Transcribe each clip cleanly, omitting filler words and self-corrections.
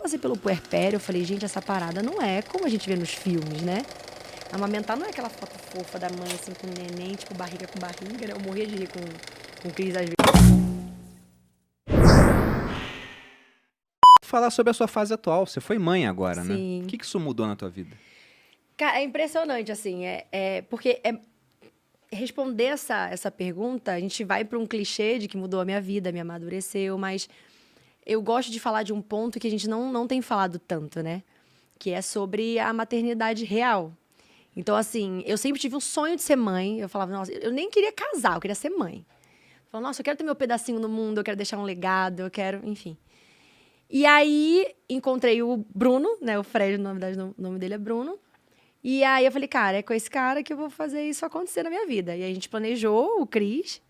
passei pelo puerpério, eu falei, gente, essa parada não é como a gente vê nos filmes, né? Amamentar não é aquela foto fofa da mãe, assim, com o neném, tipo, barriga com barriga, né? Eu morria de rir com o Cris às vezes. Falar sobre a sua fase atual. Você foi mãe agora, né? Sim. O que isso mudou na tua vida? Cara, é impressionante, assim, porque responder essa pergunta, a gente vai para um clichê de que mudou a minha vida, me amadureceu, mas eu gosto de falar de um ponto que a gente não tem falado tanto, né? Que é sobre a maternidade real. Então, assim, eu sempre tive um sonho de ser mãe. Eu falava, nossa, eu nem queria casar, eu queria ser mãe. Eu falava, nossa, eu quero ter meu pedacinho no mundo, eu quero deixar um legado, eu quero, enfim. E aí, encontrei o Bruno, né? O Fred, na verdade, o nome dele é Bruno. E aí, eu falei, cara, é com esse cara que eu vou fazer isso acontecer na minha vida. E aí, a gente planejou o Cris.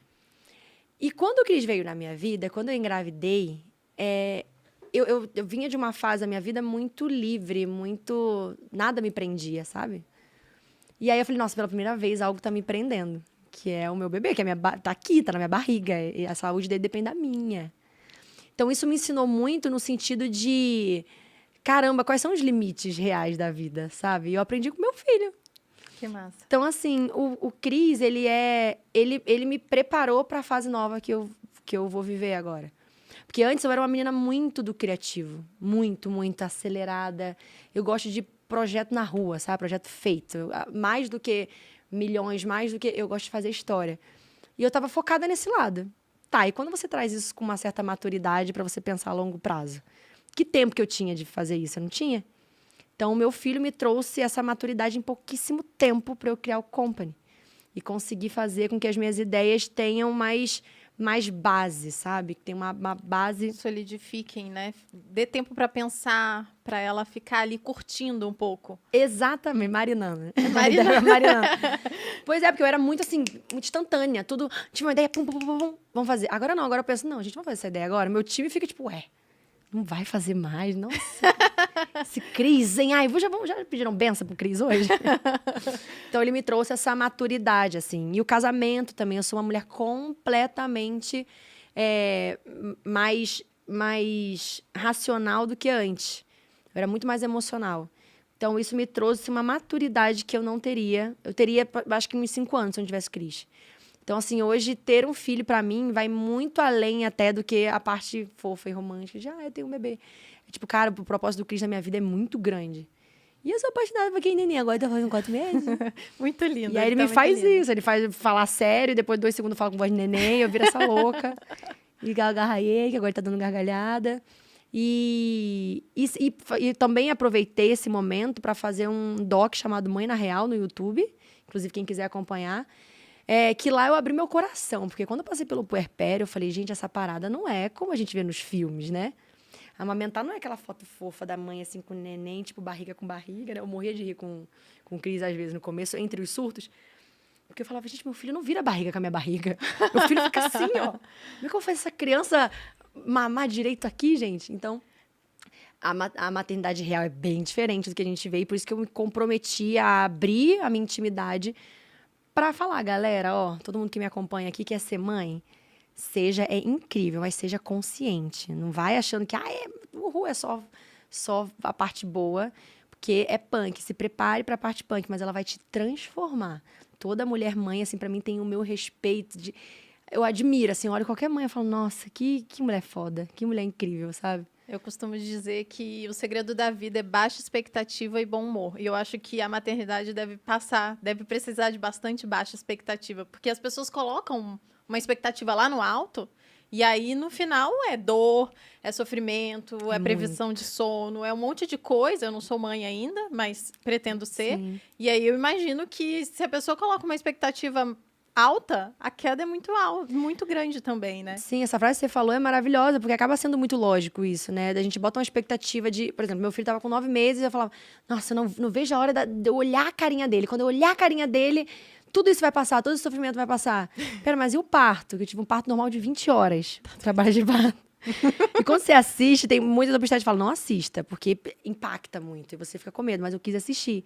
E quando o Cris veio na minha vida, quando eu engravidei, eu vinha de uma fase da minha vida muito livre, muito... Nada me prendia, sabe? E aí, eu falei, nossa, pela primeira vez, algo tá me prendendo. Que é o meu bebê, que tá aqui, tá na minha barriga. E a saúde dele depende da minha. Então, isso me ensinou muito no sentido de... Caramba, quais são os limites reais da vida, sabe? E eu aprendi com meu filho. Que massa. Então, assim, o Cris, ele me preparou para a fase nova que eu vou viver agora. Porque antes eu era uma menina muito do criativo. Muito, muito acelerada. Eu gosto de projeto na rua, sabe? Projeto feito. Mais do que milhões, mais do que... Eu gosto de fazer história. E eu estava focada nesse lado. Tá, e quando você traz isso com uma certa maturidade para você pensar a longo prazo? Que tempo que eu tinha de fazer isso? Eu não tinha. Então, o meu filho me trouxe essa maturidade em pouquíssimo tempo para eu criar o Company. E conseguir fazer com que as minhas ideias tenham mais base, sabe? Que tem uma base... Solidifiquem, né? Dê tempo para pensar, para ela ficar ali curtindo um pouco. Exatamente, marinando. Marinando. Pois é, porque eu era muito assim, muito instantânea. Tudo, tive uma ideia, pum, pum, pum, pum, vamos fazer. Agora não, agora eu penso, não, gente, vamos fazer essa ideia agora. Meu time fica tipo, não vai fazer mais, nossa. Esse Cris, hein? Ai, já pediram benção pro Cris hoje? Então, ele me trouxe essa maturidade, assim. E o casamento também. Eu sou uma mulher completamente mais racional do que antes. Eu era muito mais emocional. Então, isso me trouxe uma maturidade que eu não teria. Eu teria, acho que uns 5 anos, se eu não tivesse Cris. Então, assim, hoje, ter um filho, pra mim, vai muito além até do que a parte fofa e romântica. Eu tenho um bebê. Tipo, cara, o propósito do Cris na minha vida é muito grande. E eu sou apaixonada por aquele neném. Agora tá fazendo 4 meses. Muito lindo. E aí ele me faz isso. Ele faz falar sério, depois 2 segundos fala com voz de neném, eu viro essa louca. E gargarraiei, que agora tá dando gargalhada. E também aproveitei esse momento pra fazer um doc chamado Mãe na Real no YouTube. Inclusive, quem quiser acompanhar. Que lá eu abri meu coração. Porque quando eu passei pelo puerpério, eu falei, gente, essa parada não é como a gente vê nos filmes, né? Amamentar não é aquela foto fofa da mãe, assim, com o neném, tipo, barriga com barriga, né? Eu morria de rir com o Cris, às vezes, no começo, entre os surtos. Porque eu falava, gente, meu filho não vira barriga com a minha barriga. Meu filho fica assim, ó. Como é que eu vou fazer essa criança mamar direito aqui, gente? Então, a maternidade real é bem diferente do que a gente vê. E por isso que eu me comprometi a abrir a minha intimidade pra falar, galera, todo mundo que me acompanha aqui quer ser mãe... É incrível, mas seja consciente. Não vai achando que é só a parte boa, porque é punk. Se prepare para a parte punk, mas ela vai te transformar. Toda mulher mãe, assim, para mim tem o meu respeito. Eu admiro, assim, olho qualquer mãe e falo, nossa, que mulher foda, que mulher incrível, sabe? Eu costumo dizer que o segredo da vida é baixa expectativa e bom humor. E eu acho que a maternidade deve precisar de bastante baixa expectativa, porque as pessoas colocam uma expectativa lá no alto, e aí no final é dor, é sofrimento, é previsão de sono, é um monte de coisa. Eu não sou mãe ainda, mas pretendo ser. Sim. E aí eu imagino que se a pessoa coloca uma expectativa alta, a queda é muito grande também, né? Sim, essa frase que você falou é maravilhosa, porque acaba sendo muito lógico isso, né? A gente bota uma expectativa de... Por exemplo, meu filho tava com 9 meses e eu falava, nossa, eu não vejo a hora de eu olhar a carinha dele. Quando eu olhar a carinha dele, tudo isso vai passar, todo esse sofrimento vai passar. Pera, mas e o parto? Que eu tive um parto normal de 20 horas. Trabalho de parto. E quando você assiste, tem muitas oportunidades que falam, não assista, porque impacta muito. E você fica com medo, mas eu quis assistir.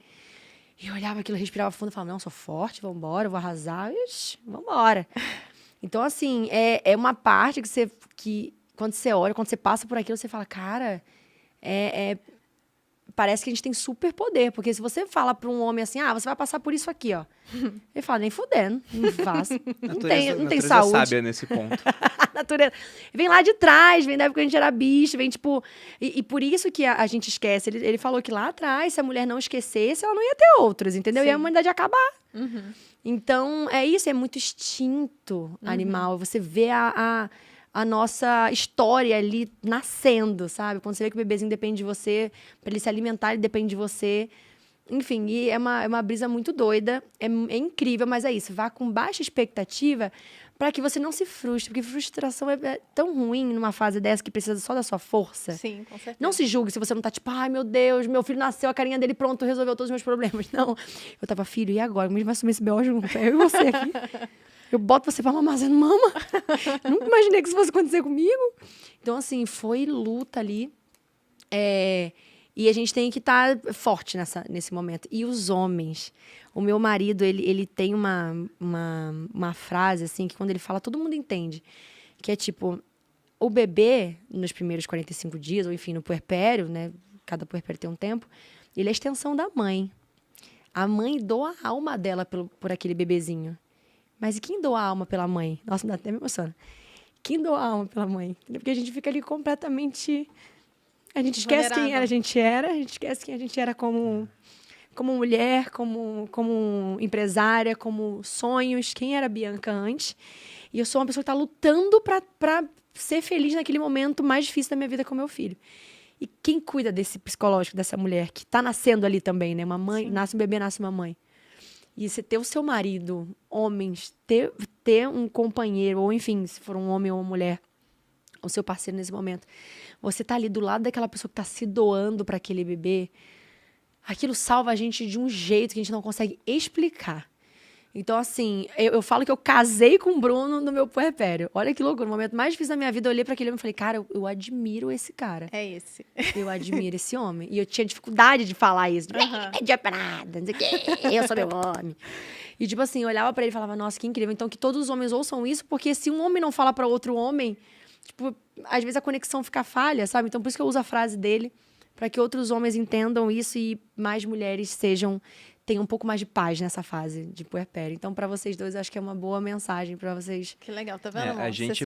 E eu olhava aquilo, respirava fundo e falava, não, sou forte, vambora, eu vou arrasar. Ixi, vambora. Então, assim, é uma parte que quando você olha, quando você passa por aquilo, você fala, cara, Parece que a gente tem super poder, porque se você fala pra um homem assim, você vai passar por isso aqui, ó. Ele fala, nem fudendo, não faço. Não tem saúde. Sábia nesse ponto. A natureza. Vem lá de trás, vem da época que a gente era bicho, vem tipo... E por isso que a gente esquece. Ele falou que lá atrás, se a mulher não esquecesse, ela não ia ter outros, entendeu? Sim. E a humanidade ia acabar. Uhum. Então, é isso, é muito instinto animal. Você vê a nossa história ali nascendo, sabe? Quando você vê que o bebezinho depende de você, para ele se alimentar, ele depende de você. Enfim, e é uma brisa muito doida, é incrível, mas é isso. Vá com baixa expectativa para que você não se frustre, porque frustração é tão ruim numa fase dessa que precisa só da sua força. Sim, com certeza. Não se julgue se você não tá tipo, ai meu Deus, meu filho nasceu, a carinha dele pronto, resolveu todos os meus problemas. Não, eu tava, filho, e agora? Como a gente vai assumir esse B.O. junto? É eu e você aqui. Eu boto você pra mamar, você não mama. Nunca imaginei que isso fosse acontecer comigo. Então, assim, foi luta ali. E a gente tem que estar forte nesse momento. E os homens. O meu marido, ele tem uma frase, assim, que quando ele fala, todo mundo entende. Que é tipo, o bebê, nos primeiros 45 dias, ou enfim, no puerpério, né? Cada puerpério tem um tempo. Ele é a extensão da mãe. A mãe doa a alma dela por aquele bebezinho. Mas e quem doa a alma pela mãe? Nossa, até me emociona. Quem doa a alma pela mãe? Porque a gente fica ali completamente... A gente esquece quem a gente esquece quem a gente era como mulher, como empresária, como sonhos. Quem era a Bianca antes? E eu sou uma pessoa que está lutando para ser feliz naquele momento mais difícil da minha vida com meu filho. E quem cuida desse psicológico dessa mulher que está nascendo ali também, né? Uma mãe, nasce um bebê, nasce uma mãe. E você ter o seu marido, homens, ter um companheiro, ou enfim, se for um homem ou uma mulher, o seu parceiro nesse momento, você tá ali do lado daquela pessoa que tá se doando para aquele bebê, aquilo salva a gente de um jeito que a gente não consegue explicar. Então, assim, eu falo que eu casei com o Bruno no meu puerpério. Olha que loucura, no momento mais difícil da minha vida, eu olhei para aquele homem e falei, cara, eu admiro esse cara. É esse. Eu admiro esse homem. E eu tinha dificuldade de falar isso. Não adianta nada, não sei o quê, eu sou meu homem. E, tipo assim, eu olhava pra ele e falava, nossa, que incrível. Então, que todos os homens ouçam isso, porque se um homem não fala pra outro homem, tipo, às vezes a conexão fica falha, sabe? Então, por isso que eu uso a frase dele, pra que outros homens entendam isso e mais mulheres tenham um pouco mais de paz nessa fase de puerpério. Então, pra vocês dois, eu acho que é uma boa mensagem pra vocês. Que legal, tá vendo, amor? A gente...